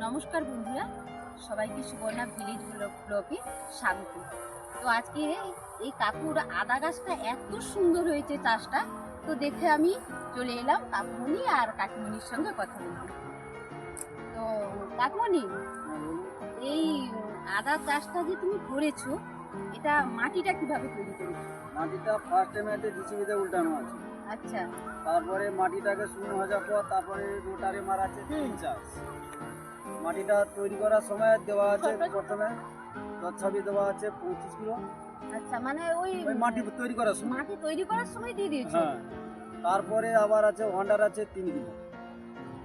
নমস্কার বন্ধুরা, সবাইকে সুবর্ণা ভিলেজ ব্লগে স্বাগত। তো আজকে এই কাকুর আদা গাছটা এত সুন্দর হয়েছে চাষটা, তো দেখে আমি চলে এলাম কাকুমণি আর কাকিমণির সঙ্গে কথা বলতে। তো কাকুমণি, এই আদা চাষটা যে তুমি করেছো, এটা মাটিটা কিভাবে তৈরি করেছো? মাটিটা ফার্স্ট টাইম একটা জিসিবিতে উল্টানো আছে। আচ্ছা, তারপরে মাটিটাকে শূন্য হয়ে যাওয়ার পর তারপরে রোটারে মারা আছে 3 চাষ। মাটিটা তৈরি করার সময় দেওয়া আছে প্রথমে দচ্ছাবি দেওয়া আছে 25 কিলো। আচ্ছা, মানে ওই মাটি তৈরি করার সময় দিয়ে দিয়েছো? হ্যাঁ। তারপরে আবার আছে হন্ডার আছে 3 কিলো।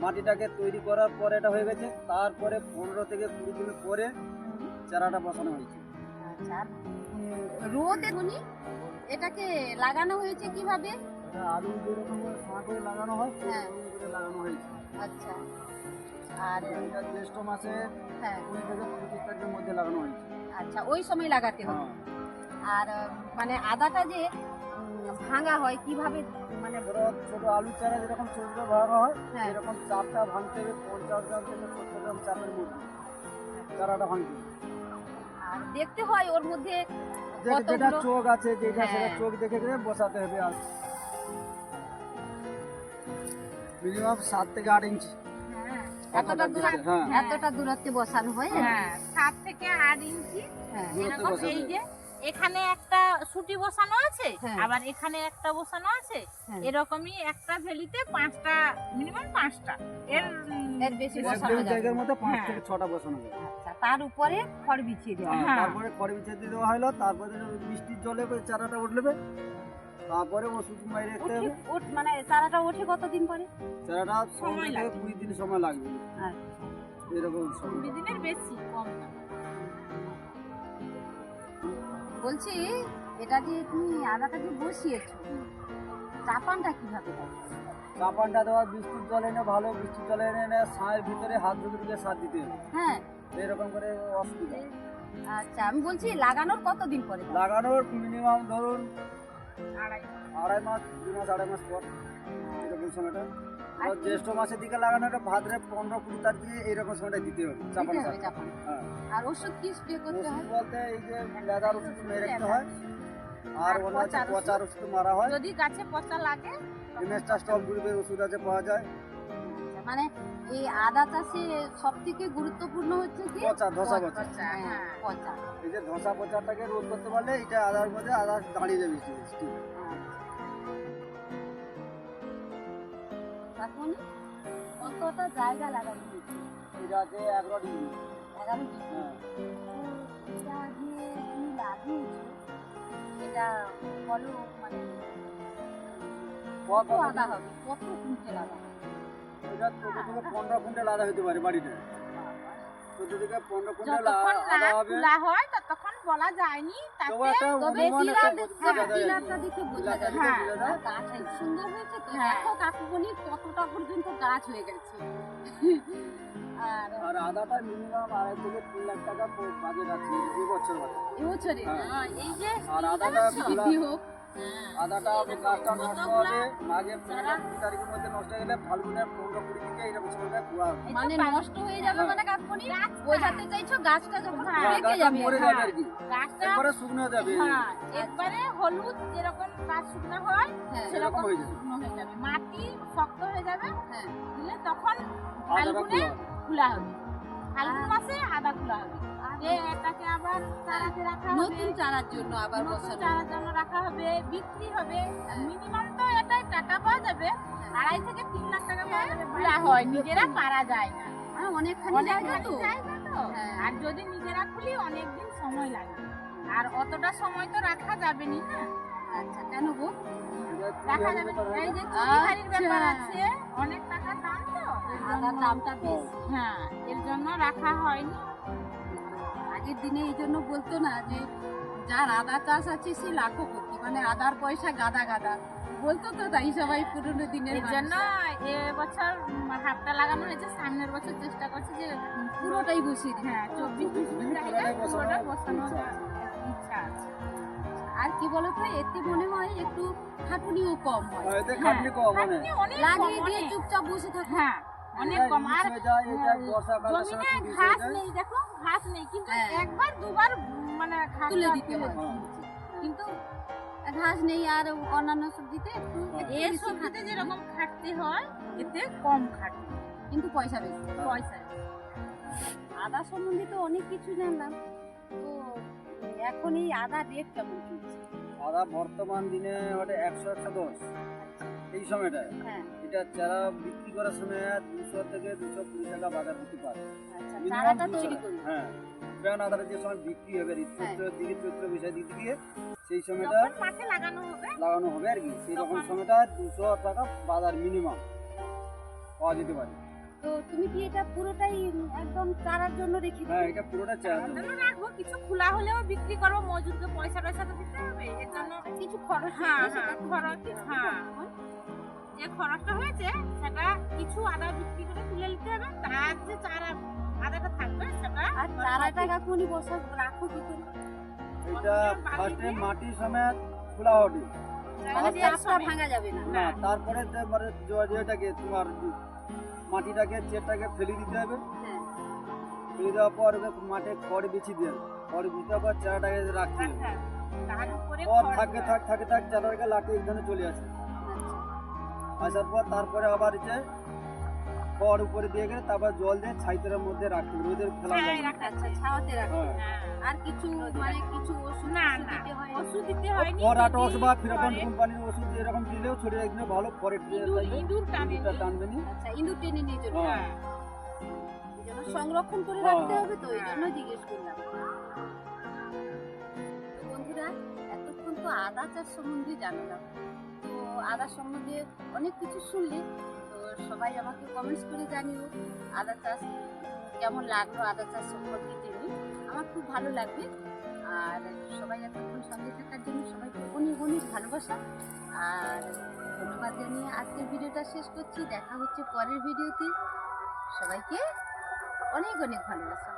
মাটিটাকে তৈরি করার পরে এটা হয়ে গেছে। তারপরে 15 থেকে 20 দিন পরে চারাটা বসানো হয়েছে। আচ্ছা, রোদে এটাকে লাগানো হয়েছে কিভাবে? আলু যেরকম সাঁ করে লাগানো হয় হ্যাঁ, করে লাগানো হয়েছে। আচ্ছা, আর এটা জ্যৈষ্ঠ মাসে হ্যাঁ, 20 থেকে 25 তারিখের মধ্যে লাগানো হয়েছে। আচ্ছা, ওই সময় লাগাতে হবে। হ্যাঁ। আর মানে আদাটা যে ভাঙা হয় কিভাবে? মানে ধরো ছোট আলু চারা যেরকম ছোট ছোট ভাঙা হয় হ্যাঁ, এরকম চারটা ভাঙতে হবে 50 গ্রাম থেকে 70 গ্রাম চাপের মধ্যে চারাটা ভাঙতে হবে। আর দেখতে হয় ওর মধ্যে যেটা কতগুলো চোখ আছে যেটা সেটা হ্যাঁ। চোখ দেখে দেখে বসাতে হবে। আর মিনিমাম 7 থেকে 8 ইঞ্চি হ্যাঁ, হ্যাঁ এতটা দূরত্বে বসানো হয়। হ্যাঁ 7 থেকে 8 ইঞ্চি। হ্যাঁ, দূরত্বে এরকম বসাতে এই হবে। যে এখানে একটা সুটি বসানো আছে, হ্যাঁ। আবার এখানে একটা বসানো আছে। হ্যাঁ। এরকমই একটা ভ্যালিতে 5টা, মিনিমাম 5টা। এর বেশি এক বসানো দেড় যাবে জায়গার না। মধ্যে 5 হ্যাঁ। থেকে 6টা বসানো যাবে। আচ্ছা, তার উপরে খড় বিছিয়ে দেওয়া হয়। হ্যাঁ। তারপরে খড় বিছিয়ে দিয়ে দেওয়া হলো। তারপরে বৃষ্টির জলে ওই চারাটা উঠলেবে। তারপরে ওষুধ মারি রাখতে হবে। মানে চারাটা ওঠে কতদিন পরে? চারাটা সময় 15 থেকে লাগে। 20 দিন সময় লাগবে। আচ্ছা, এরকম সময় 20 দিনের বেশি, কম না। বলছি এটা যে তুমি আদাটা যে বসিয়েছো, চাপানটা কিভাবে দাও? চাপানটা দেওয়া বৃষ্টির জল এনে ভালো বৃষ্টির জল এনে ছায়ের ভিতরে হাত ঢুকে সার দিতে হবে। হ্যাঁ, এরকম করে অসুবিধা। আচ্ছা, আমি বলছি লাগানোর কতদিন পরে দাও? লাগানোর মিনিমাম ধরুন আড়াই। 2.5 মাস 2 মাস 2.5 মাস পর এরকম সময়টা। আর জ্যৈষ্ঠ মাসের দিকে লাগানোটা ভাদ্রে 15-20 তারিখে এইরকম সময়টা দিতে হবে চাপান দিতে হবে সার। চাপান। হ্যাঁ। আর ওষুধ কি স্প্রে করতে ওষুধ হয়? বলতে এই যে লেদার ওষুধ মেরে রাখতে হয়। আর আর অন্য হচ্ছে পচার পচার ওষুধ মারা হয়। যদি গাছে পচা লাগে ইমেস্টার স্টপ গ্রুপের ওষুধ আছে পাওয়া যায়। মানে এই আদা চাষে সব থেকে গুরুত্বপূর্ণ হচ্ছে কি পচা ধসা পচা। পচা, হ্যাঁ, হ্যাঁ। পচা। এই যে ধসা পচাটাকে রোধ করতে পারলে এটা আদার মধ্যে আদা দাঁড়িয়ে যাবে বৃষ্টি। এখন কতটা জায়গা লাগানো হয়েছে? এটা আছে 11 ডিগ্রি। 11 ডিগ্রি। হ্যাঁ। এটা যে তুমি লাগিয়েছো, এটা বলো মানে কত আদা হবে? কত কুইন্টাল আদা হবে? এটা 14 থেকে 15 কুইন্টাল আদা হতে পারে বাড়িতে। 14 থেকে 15 কুইন্টাল যতক্ষণ আদা না হবে। খোলা হয় ততক্ষণ বলা যায়নি। তবে তাতে একটা তবে অনুমান একটা পিলারটা দেখে বোঝা যায়। হ্যাঁ। আর গাছ খুব সুন্দর হয়েছে তো। হ্যাঁ। দেখো কাকুমণি কতটা পর্যন্ত গাছ হয়ে গেছে। আর আর আদাটা মিনিমাম 2.5 থেকে 3 লাখ টাকা বাজেট আছে এই বছর বাদে। এবছরে হ্যাঁ। এই যে আর আদাটা বৃদ্ধি হোক। আদাটা গাছটা নষ্ট হবে আগে 15-20 তারিখের মধ্যে নষ্ট হয়ে গেলে ফাল্গুনের 15-20 থেকে এরকম সময়টা পুরা হবে। মানে নষ্ট হয়ে যাবে হ্যাঁ। মানে কাকুমণি বোঝাতে চাইছো গাছটা যখন হ্যাঁ, পেকে গাছটা যাবে। মরে হ্যাঁ। যাবে আর কি। গাছটা একবারে শুকনো হয়ে যাবে। হ্যাঁ, একবারে হলুদ যেরকম গাছ শুকনো হয় হ্যাঁ, সেরকম সেরকম হয়ে যাবে। শুকনো হয়ে যাবে। মাটি শক্ত হয়ে যাবে, হ্যাঁ। দিলে তখন আদাটা ফাল্গুনে খোলা হবে। ফাল্গুন আর- মাসে আদা খোলা হবে। যে এটাকে আবার চারাতে রাখা হবে, নতুন চারার জন্য আবার নতুন বসানো। চারার জন্য রাখা হবে, বিক্রি হবে। মিনিমাম তো এটাই টাকা পাওয়া যাবে, 2.5 থেকে 3 লাখ টাকা পাওয়া যাবে। খোলা হয়, নিজেরা পারা যায় না। অনেকখানি জায়গা অনেকখানি তো। জায়গা তো। হ্যাঁ। আর যদি নিজেরা খুলি অনেকদিন সময় লাগবে, আর অতটা সময় তো রাখা যাবে নি না। আচ্ছা, কেন গো? রাখা যাবে না। এই যে চুরিহারির ব্যাপার আচ্ছা। আছে, অনেক টাকা দাম তো, এর আদার জন্য- দামটা বেশি। হ্যাঁ, এর জন্য রাখা হয়নি। আগের দিনে এই জন্য বলতো না যে যার আদা চাষ আছে সে লাখপতি, মানে আদার পয়সা গাদা গাদা বলতো তো, তাই সবাই পুরনো দিনের এর জন্য এবছর হাফটা লাগানো হয়েছে। সামনের বছর চেষ্টা করছি যে পুরোটাই বসিয়ে দিই। হ্যাঁ 24-25 দিন জায়গায় পুরোটা বসানো ইচ্ছা আছে। আর কি বলতো, এতে মনে হয় একটু খাটুনিও কম হয়। এতে খাটনি কম মানে খাটনি অনেক লাগিয়ে কম, দিয়ে অনেক। চুপচাপ বসে থাকে। হ্যাঁ, অনেক এটা কম। আর রিলিজ হয়ে যায়, এটা বর্ষাকালের সময় জমিনে রিলিজ হয়ে ঘাস যায়। নেই, দেখো ঘাস নেই, কিন্তু হ্যাঁ। একবার দুবার মানে ঘাস তুলে দিতে হয়। হ্যাঁ। কিন্তু ঘাস নেই আর অন্যান্য সবজিতে একটু হ্যাঁ। একটু এই বেশি সবজিতে খাটতে হয়। যেরকম খাটতে হয় এতে কম খাটে, কিন্তু পয়সা বেশি। পয়সা। আদা সম্বন্ধে তো অনেক কিছু জানলাম, তো এখন এই আদা রেট কেমন চলছে? আদা বর্তমান দিনে ওটা 100-110 এই সময়টায়। হ্যাঁ, এটা চারা বিক্রি করার সময় 200 থেকে 220 টাকা বাজার হতে পারে। আচ্ছা, Minimum চারাটা 200 তৈরি টাকা। করি। হ্যাঁ, ব্রাউন আদাটা যে সময় বিক্রি হবে হ্যাঁ। চৈত্রের দিকে, চৈত্র বৈশাখ দিক দিয়ে সেই সময়টা যখন মাঠে লাগানো হবে লাগানো হবে আর কি, সেই রকম তখন- সময়টা 200 টাকা বাজার মিনিমাম পাওয়া যেতে পারে। তো তুমি কি এটা পুরোটাই একদম চারার জন্য রেখে হ্যাঁ, দিবে? এটা পুরোটা চারা তার জন্য রাখবো, কিছু খোলা হলেও বিক্রি করবো, মজুরকে পয়সা টয়সা তো দিতে হবে এর জন্য। কিছু খরচ হ্যাঁ, হয়েছে, হ্যাঁ, সেটা খরচ, দিতে হবে। হ্যাঁ। যে খরচটা হয়েছে সেটা কিছু আদা বিক্রি করে তুলে নিতে হবে, তার যে চারা আদাটা থাকবে সেটা আর চারাটা কাকুনি বসা রাখো কি করে? এটা ফার্স্টে মাটি সমেত খোলা হবে। মানে যে চাপটা সময়- ভাঙা যাবে না। না, তারপরে মানে যেটাকে তোমার মাটিটাকে চেরটাকে ফেলে দিতে হবে। হ্যাঁ, ফেলে দেওয়ার পর মাঠে খড় বিছিয়ে দিয়ে হবে। খড় বিছিয়ে দেওয়ার পর চারাটাকে রাখতে হবে। হ্যাঁ, তার উপরে খড় খড় থাকে দেওয়া। থাক চারাটাকে লাঠি এখানে চলে আসে। আচ্ছা। আসার পর তারপরে আবার যে খড় উপরে দিয়ে গেলে তারপর জল দিয়ে ছাইতের মধ্যে রাখতে হবে, রোদের ফেলা ছায়ায় যাবে না। রাখা আচ্ছা, আছে। ছাওয়াতে রাখো। হ্যাঁ। হ্যাঁ। আর কিছু মানে কিছু ওষুধ না, টষুধ না, দিতে হয়? ওষুধ দিতে হয়নি। ফরাটস বা যদি ফিরাটন ঘরে কোম্পানির ওষুধ এরকম দিলেও ছড়িয়ে রাখলে ভালো, ফরেট ইঁদুর টানে নি। টানবে নি। আচ্ছা, ইঁদুর টেনে নিয়ে চলে হ্যাঁ। যায়। এই জন্য সংরক্ষণ করে হ্যাঁ, রাখতে হ্যাঁ। হবে, তো এই জন্য জিজ্ঞেস করলাম। তো বন্ধুরা, এতক্ষণ তো আদা চাষ সম্বন্ধে জানলাম, তো আদা সম্বন্ধে অনেক কিছু শুনলে, তো সবাই আমাকে কমেন্টস করে জানিও আদা চাষ কেমন লাগলো, আদা চাষ সম্পর্কে জেনে আমার খুব ভালো লাগবে। আর সবাই এতক্ষণ সঙ্গে থাকার জন্য সবাইকে অনেক অনেক ভালোবাসা আর ধন্যবাদ জানিয়ে আজকের ভিডিওটা শেষ করছি। দেখা হচ্ছে পরের ভিডিওতে। সবাইকে অনেক অনেক ভালোবাসা।